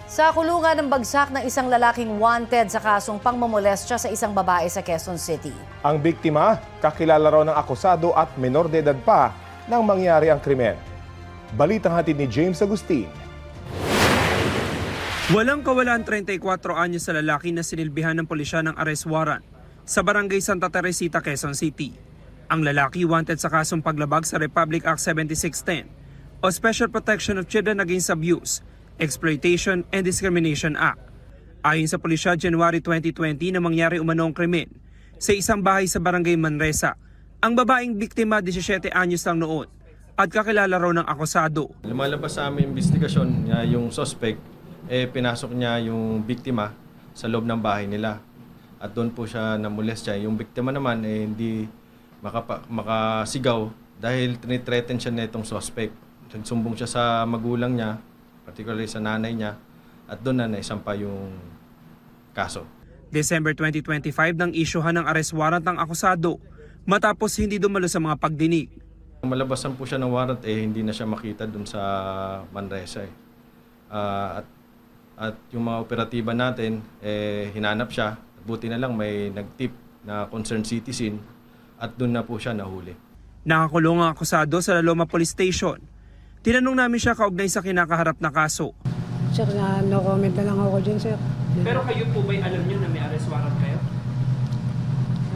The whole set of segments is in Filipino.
Sa kulungan ng bagsak ng isang lalaking wanted sa kasong pangmomolestya sa isang babae sa Quezon City. Ang biktima, kakilala raw ng akusado at menor de edad pa nang mangyari ang krimen. Balitang hatid ni James Agustin. Walang kawalan 34 anyos sa lalaki na sinilbihan ng pulisya ng arrest warrant sa Barangay Santa Teresita, Quezon City. Ang lalaki wanted sa kasong paglabag sa Republic Act 7610 o Special Protection of Children Against Abuse, Exploitation and Discrimination Act. Ayon sa pulisya, January 2020 na mangyari umanong krimen sa isang bahay sa Barangay Manresa. Ang babaeng biktima 17 anyos lang noon at kakilala raw ng akusado. Lumalabas sa aming investigasyon na yung suspect, pinasok niya yung biktima sa loob ng bahay nila. At doon po siya namolestya. Yung biktima naman hindi makasigaw dahil tinitreaten siya nitong suspect. Sumbong siya sa magulang niya, particularly sa nanay niya, at doon na naisampa yung kaso. December 2025 nang isyuhan ng arrest warrant ng akusado matapos hindi dumalo sa mga pagdinig. Malabasan po siya ng warrant, hindi na siya makita doon sa Manresa. At yung mga operatiba natin, hinanap siya. Buti na lang may nag-tip na concerned citizen at doon na po siya nahuli. Nakakulong ang akusado sa Laloma Police Station. Tinanong namin siya kaugnay sa kinakaharap na kaso. Sir, no comment na lang ako dyan, sir. Pero kayo po ba'y alam niyo na may arrest warrant kayo?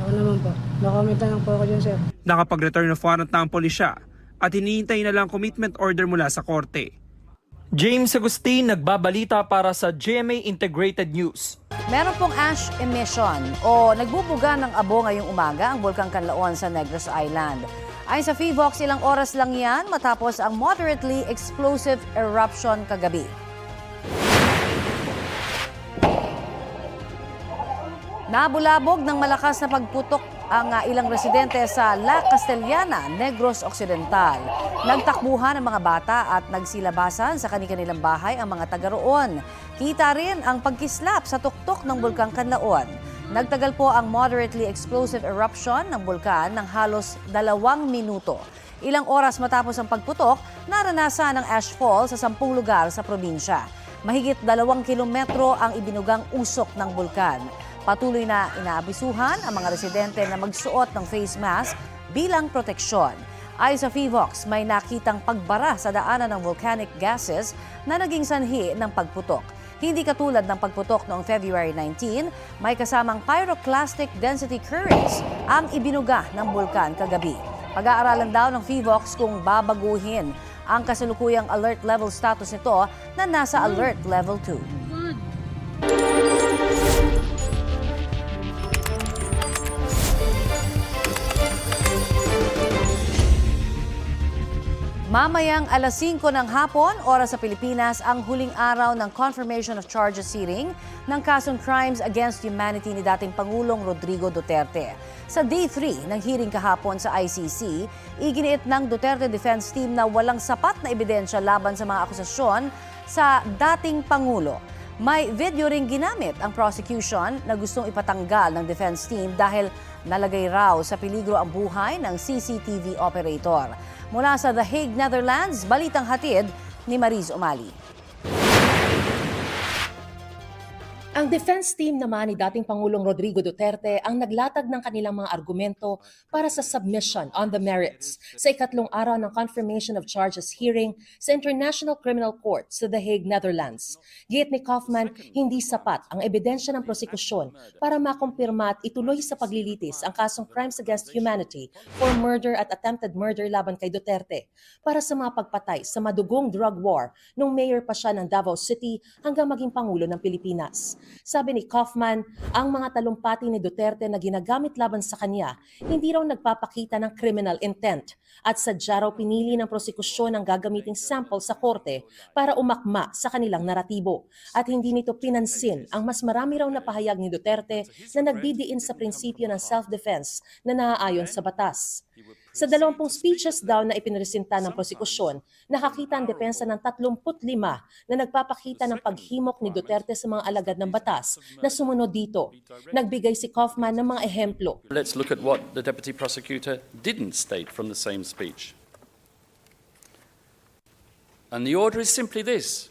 Ako naman po. No comment na lang po ako dyan, sir. Nakapag-return of warrant na ang pulisya at hinihintay na lang commitment order mula sa korte. James Agustin, nagbabalita para sa GMA Integrated News. Meron pong ash emission o nagbubuga ng abo ngayong umaga ang Bulkang Kanlaon sa Negros Island. Ayon sa FIVOX, ilang oras lang yan matapos ang moderately explosive eruption kagabi. Nabulabog ng malakas na pagputok ang ilang residente sa La Castellana, Negros Occidental. Nagtakbuhan ang mga bata at nagsilabasan sa kanilang bahay ang mga taga roon. Kita rin ang pagkislap sa tuktok ng Bulkang Kanlaon. Nagtagal po ang moderately explosive eruption ng bulkan ng halos 2 minuto. Ilang oras matapos ang pagputok, naranasan ang ashfall sa 10 lugar sa probinsya. Mahigit 2 kilometro ang ibinugang usok ng bulkan. Patuloy na inaabisuhan ang mga residente na magsuot ng face mask bilang proteksyon. Ayon sa FIVOX, may nakitang pagbara sa daanan ng volcanic gases na naging sanhi ng pagputok. Hindi katulad ng pagputok noong February 19, may kasamang pyroclastic density currents ang ibinuga ng bulkan kagabi. Pag-aaralan daw ng FIVOX kung babaguhin ang kasalukuyang alert level status nito na nasa alert level 2. Mamayang alas 5 ng hapon, oras sa Pilipinas, ang huling araw ng confirmation of charges hearing ng kasong Crimes Against Humanity ni dating Pangulong Rodrigo Duterte. Sa Day 3 ng hearing kahapon sa ICC, iginiit ng Duterte Defense Team na walang sapat na ebidensya laban sa mga akusasyon sa dating Pangulo. May video ring ginamit ang prosecution na gustong ipatanggal ng defense team dahil nalagay raw sa peligro ang buhay ng CCTV operator. Mula sa The Hague, Netherlands, balitang hatid ni Mariz Umali. Ang defense team naman ni dating Pangulong Rodrigo Duterte ang naglatag ng kanilang mga argumento para sa submission on the merits sa ikatlong araw ng confirmation of charges hearing sa International Criminal Court sa The Hague, Netherlands. Giit ni Kaufman, hindi sapat ang ebidensya ng prosekusyon para makumpirma at ituloy sa paglilitis ang kasong Crimes Against Humanity for murder at attempted murder laban kay Duterte para sa mga pagpatay sa madugong drug war nung mayor pa siya ng Davao City hanggang maging Pangulo ng Pilipinas. Sabi ni Kaufman, ang mga talumpati ni Duterte na ginagamit laban sa kanya hindi raw nagpapakita ng criminal intent at sadya raw pinili ng prosekusyon ang gagamiting sample sa korte para umakma sa kanilang naratibo at hindi nito pinansin ang mas marami raw na pahayag ni Duterte na nagdidiin sa prinsipyo ng self-defense na naaayon sa batas. Sa 20 speeches daw na ipinresenta ng prosekusyon, nakakita ang depensa ng 35 na nagpapakita ng paghimok ni Duterte sa mga alagad ng batas na sumunod dito. Nagbigay si Kaufman ng mga ehemplo. Let's look at what the Deputy Prosecutor didn't state from the same speech. And the order is simply this: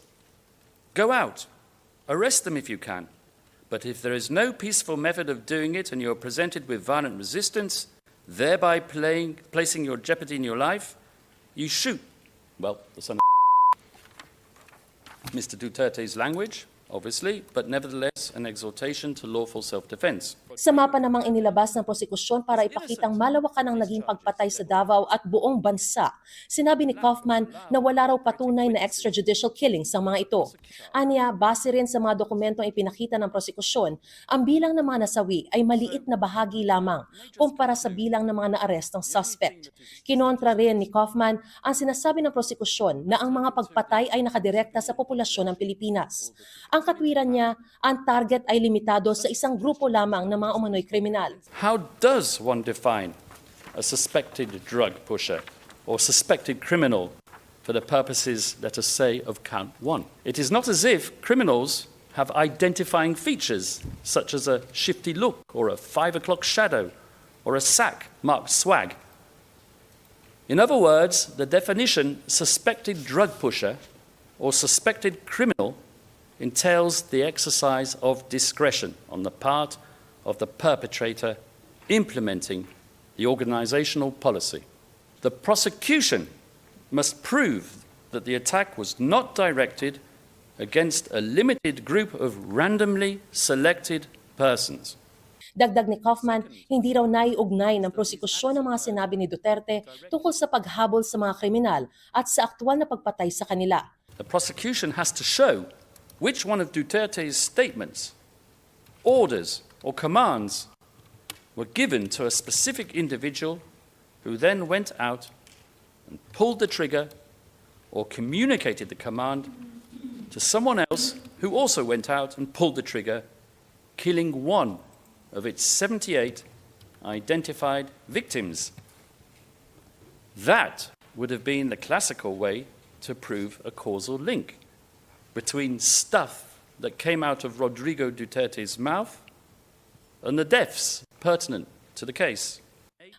go out, arrest them if you can. But if there is no peaceful method of doing it and you're presented with violent resistance, thereby placing your jeopardy in your life, you shoot. Well, the son of Mr. Duterte's language, obviously, but nevertheless an exhortation to lawful self-defense. Sa mapa namang inilabas ng prosekusyon para ipakitang malawakan ang naging pagpatay sa Davao at buong bansa, sinabi ni Kaufman na wala raw patunay na extrajudicial killings ang mga ito. Anya, base rin sa mga dokumentong ipinakita ng prosekusyon, ang bilang ng mga nasawi ay maliit na bahagi lamang kumpara sa bilang ng mga naarestong suspect. Kinontra rin ni Kaufman ang sinasabi ng prosekusyon na ang mga pagpatay ay nakadirekta sa populasyon ng Pilipinas. Ang katwiran niya, ang target ay limitado sa isang grupo lamang ng mga umano'y kriminal. How does one define a suspected drug pusher or suspected criminal for the purposes, let us say, of count one? It is not as if criminals have identifying features such as a shifty look or a 5 o'clock shadow or a sack marked swag. In other words, the definition suspected drug pusher or suspected criminal entails the exercise of discretion on the part of the perpetrator implementing the organizational policy. The prosecution must prove that the attack was not directed against a limited group of randomly selected persons. Dagdag ni Kaufman, hindi raw naiugnay ng prosekusyon ng mga sinabi ni Duterte tungkol sa paghabol sa mga kriminal at sa aktwal na pagpatay sa kanila. The prosecution has to show which one of Duterte's statements, orders, or commands were given to a specific individual who then went out and pulled the trigger or communicated the command to someone else who also went out and pulled the trigger, killing one of its 78 identified victims. That would have been the classical way to prove a causal link between stuff that came out of Rodrigo Duterte's mouth and the deaths pertinent to the case.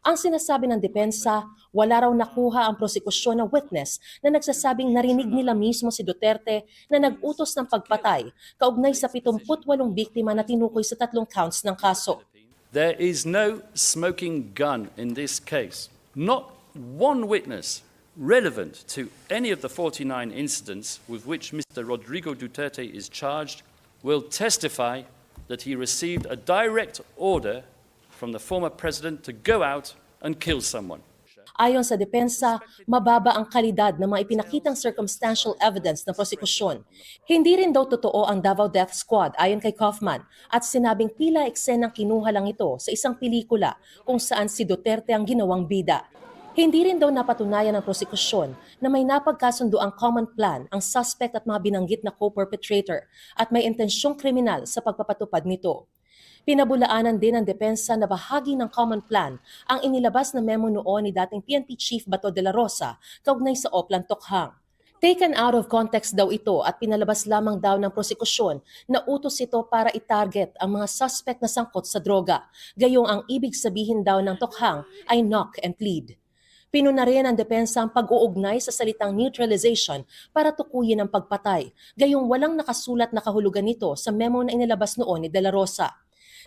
Ang sinasabi ng depensa, wala raw nakuha ang prosekusyon na witness na nagsasabing narinig nila mismo si Duterte na nag-utos ng pagpatay kaugnay sa 78 biktima na tinukoy sa 3 counts ng kaso. There is no smoking gun in this case. Not one witness relevant to any of the 49 incidents with which Mr. Rodrigo Duterte is charged will testify that he received a direct order from the former president to go out and kill someone. Ayon sa depensa, mababa ang kalidad ng mga ipinakitang circumstantial evidence ng prosekusyon. Hindi rin daw totoo ang Davao Death Squad ayon kay Kaufman at sinabing tila eksenang kinuha lang ito sa isang pelikula kung saan si Duterte ang ginawang bida. Hindi rin daw napatunayan ng prosekusyon na may napagkasundo ang common plan ang suspect at mga binanggit na co-perpetrator at may intensyong kriminal sa pagpapatupad nito. Pinabulaanan din ng depensa na bahagi ng common plan ang inilabas na memo noon ni dating PNP Chief Bato de la Rosa kaugnay sa Oplan Tokhang. Taken out of context daw ito at pinalabas lamang daw ng prosekusyon na utos ito para i-target ang mga suspect na sangkot sa droga, gayong ang ibig sabihin daw ng Tokhang ay knock and plead. Pinuna rin ang depensa ang pag-uugnay sa salitang neutralization para tukuyin ang pagpatay, gayong walang nakasulat na kahulugan nito sa memo na inilabas noon ni De La Rosa.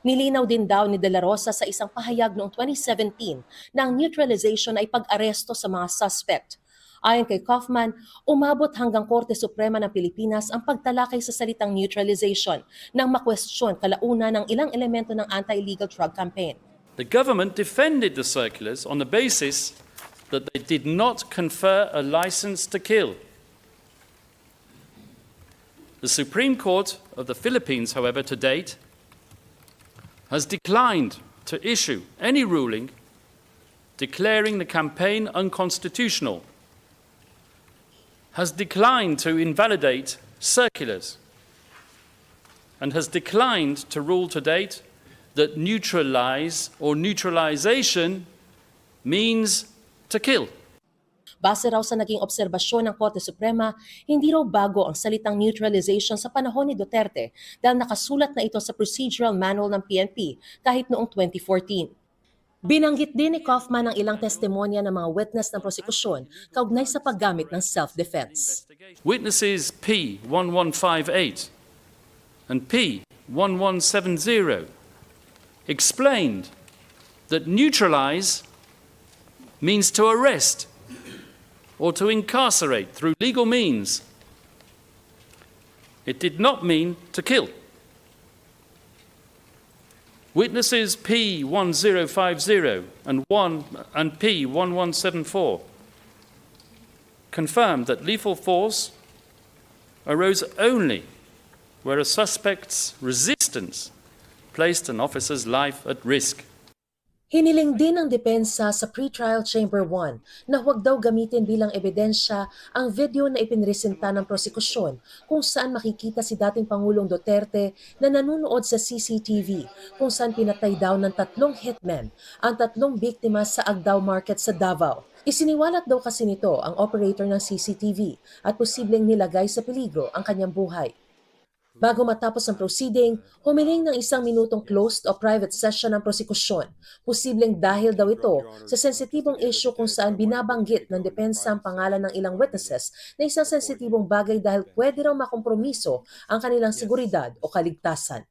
Nilinaw din daw ni De La Rosa sa isang pahayag noong 2017 na ang neutralization ay pag-aresto sa mga suspect. Ayon kay Kaufman, umabot hanggang Korte Suprema ng Pilipinas ang pagtalakay sa salitang neutralization nang makwestiyon kalauna ng ilang elemento ng anti-illegal drug campaign. The government defended the circulars on the basis that they did not confer a license to kill. The Supreme Court of the Philippines, however, to date, has declined to issue any ruling declaring the campaign unconstitutional, has declined to invalidate circulars, and has declined to rule to date that neutralize or neutralization means to kill. Base raw sa naging obserbasyon ng Korte Suprema, hindi raw bago ang salitang neutralization sa panahon ni Duterte dahil nakasulat na ito sa procedural manual ng PNP kahit noong 2014. Binanggit din ni Kaufman ang ilang testimonya ng mga witness ng prosekusyon kaugnay sa paggamit ng self-defense. Witnesses P1158 and P1170 explained that neutralize means to arrest or to incarcerate through legal means. It did not mean to kill. Witnesses P1050 and P1174 confirmed that lethal force arose only where a suspect's resistance placed an officer's life at risk. Hiniling din ng depensa sa pretrial chamber 1 na huwag daw gamitin bilang ebidensya ang video na ipinresenta ng prosekusyon kung saan makikita si dating Pangulong Duterte na nanunood sa CCTV kung saan pinatay daw ng 3 hitmen ang 3 biktima sa Agdao Market sa Davao. Isiniwalat daw kasi nito ang operator ng CCTV at posibleng nilagay sa peligro ang kanyang buhay. Bago matapos ang proceeding, humiling ng 1 minutong closed o private session ng prosekusyon. Posibleng dahil daw ito sa sensitibong issue kung saan binabanggit ng depensa ang pangalan ng ilang witnesses na isang sensitibong bagay dahil pwede raw makompromiso ang kanilang seguridad o kaligtasan.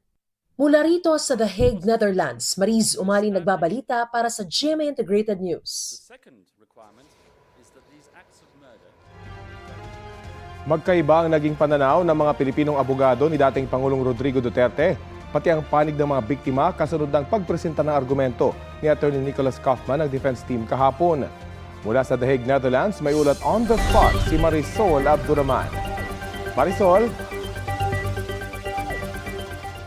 Mula rito sa The Hague, Netherlands, Mariz Umali nagbabalita para sa GMA Integrated News. Second requirement is that these acts of murder. Magkaiba ang naging pananaw ng mga Pilipinong abogado ni dating Pangulong Rodrigo Duterte, pati ang panig ng mga biktima kasunod ng pagpresenta ng argumento ni Attorney Nicholas Kaufman ng defense team kahapon. Mula sa The Hague, Netherlands, may ulat on the spot si Marisol Abduraman. Marisol?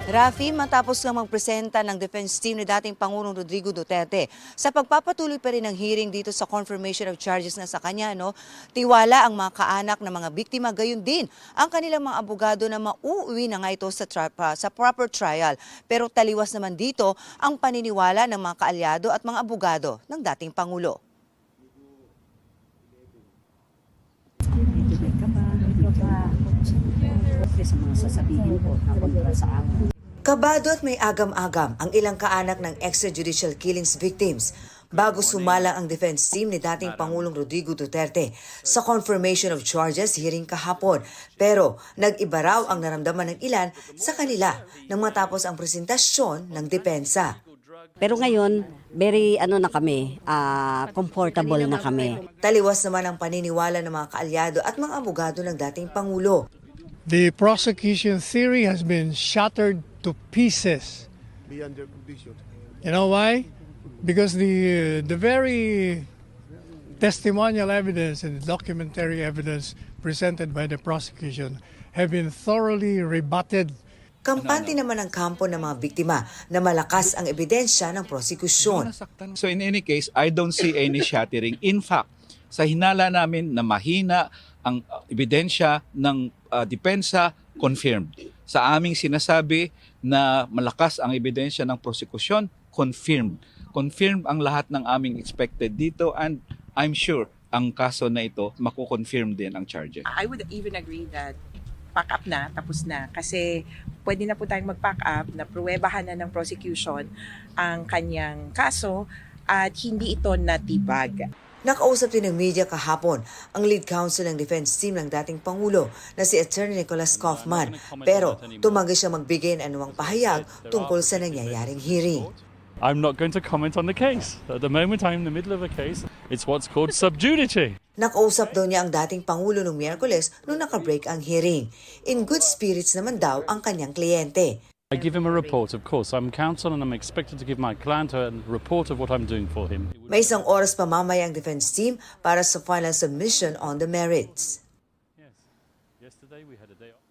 Rafi, matapos nga magpresenta ng defense team ni dating Pangulong Rodrigo Duterte sa pagpapatuloy pa rin ng hearing dito sa confirmation of charges na sa kanya, tiwala ang mga kaanak ng mga biktima, gayon din ang kanilang mga abogado na mauuwi na nga ito sa proper trial. Pero taliwas naman dito ang paniniwala ng mga kaalyado at mga abogado ng dating Pangulo. Kabado at may agam-agam ang ilang kaanak ng extrajudicial killings victims bago sumalang ang defense team ni dating Pangulong Rodrigo Duterte sa confirmation of charges hearing kahapon. Pero nag-iba raw ang naramdaman ng ilan sa kanila nang matapos ang presentasyon ng depensa. Pero ngayon, very na kami, comfortable na kami. Taliwas naman ang paniniwala ng mga kaalyado at mga abogado ng dating Pangulo. The prosecution theory has been shattered to pieces. You know why? Because the very testimonial evidence and the documentary evidence presented by the prosecution have been thoroughly rebutted. Kampante naman ang kampo ng mga biktima na malakas ang ebidensya ng prosekusyon. So in any case, I don't see any shattering. In fact, sa hinala namin na mahina ang ebidensya ng depensa, confirmed. Sa aming sinasabi na malakas ang ebidensya ng prosekusyon, confirmed. Confirmed ang lahat ng aming expected dito and I'm sure ang kaso na ito mako-confirm din ang charges. I would even agree that pack up na, tapos na. Kasi pwede na po tayong mag-pack up na pruwebahan na ng prosecution ang kanyang kaso at hindi ito natibag. Nakausap din ng media kahapon ang lead counsel ng defense team ng dating Pangulo na si Attorney Nicholas Kaufman. Pero tumanggi siya magbigay ng anumang pahayag tungkol sa nangyayaring hearing. I'm not going to comment on the case. At the moment, I'm in the middle of a case. It's what's called sub judice. Nakausap daw niya ang dating Pangulo noong Miyerkules nung nakabreak ang hearing. In good spirits naman daw ang kanyang kliyente. I give him a report, of course. I'm counsel and I'm expected to give my client a report of what I'm doing for him. May isang oras pa mamaya ang defense team para sa final submission on the merits. Yes. Yesterday we had a day off.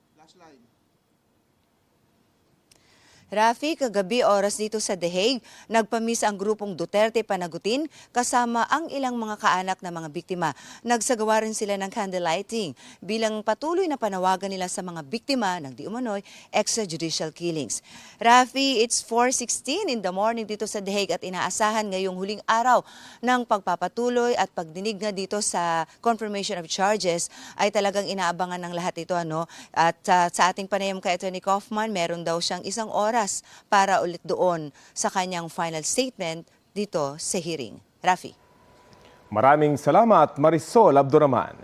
Rafi, kagabi oras dito sa The Hague, nagpamisa ang grupong Duterte Panagutin kasama ang ilang mga kaanak na mga biktima. Nagsagawa rin sila ng candlelighting bilang patuloy na panawagan nila sa mga biktima ng di umano'y extrajudicial killings. Rafi, it's 4:16 in the morning dito sa The Hague at inaasahan ngayong huling araw ng pagpapatuloy at pagdinig nga dito sa confirmation of charges ay talagang inaabangan ng lahat ito. At sa ating panayam kay Attorney Kaufman, meron daw siyang 1 oras para ulit doon sa kanyang final statement dito sa hearing. Rafi. Maraming salamat, Marisol Abduraman.